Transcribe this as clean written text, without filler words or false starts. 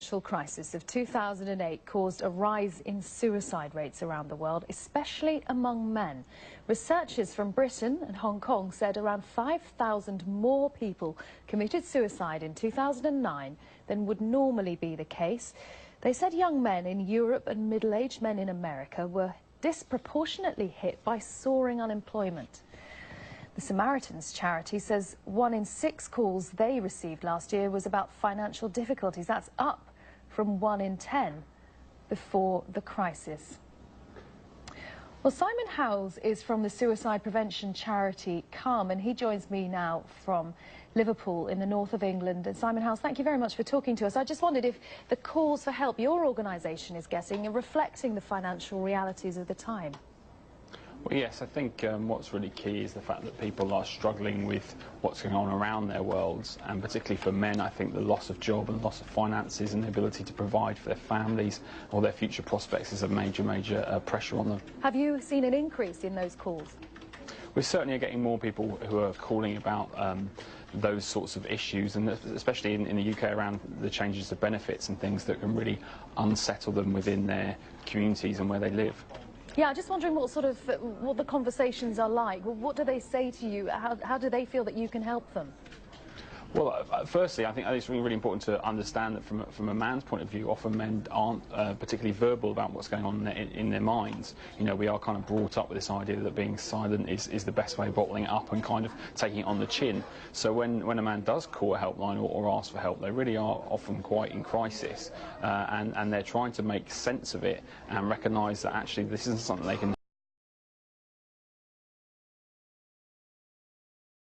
The financial crisis of 2008 caused a rise in suicide rates around the world, especially among men. Researchers from Britain and Hong Kong said around 5,000 more people committed suicide in 2009 than would normally be the case. They said young men in Europe and middle-aged men in America were disproportionately hit by soaring unemployment. The Samaritans charity says 1 in 6 calls they received last year was about financial difficulties. That's up from 1 in 10 before the crisis. Well, Simon Howells is from the suicide prevention charity CALM, and he joins me now from Liverpool in the north of England. And Simon Howells, thank you very much for talking to us. I just wondered if the calls for help your organisation is getting are reflecting the financial realities of the time. Well, yes, I think what's really key is the fact that people are struggling with what's going on around their worlds, and particularly for men, I think the loss of job and loss of finances and the ability to provide for their families or their future prospects is a major pressure on them. Have you seen an increase in those calls? We certainly are getting more people who are calling about those sorts of issues, and especially in the UK around the changes to benefits and things that can really unsettle them within their communities and where they live. Yeah, I'm just wondering what the conversations are like. What do they say to you? How do they feel that you can help them? Well, firstly, I think it's really important to understand that from a man's point of view, often men aren't particularly verbal about what's going on in their minds. You know, we are kind of brought up with this idea that being silent is the best way of bottling it up and kind of taking it on the chin. So when a man does call a helpline or ask for help, they really are often quite in crisis, and they're trying to make sense of it and recognise that actually this isn't something they can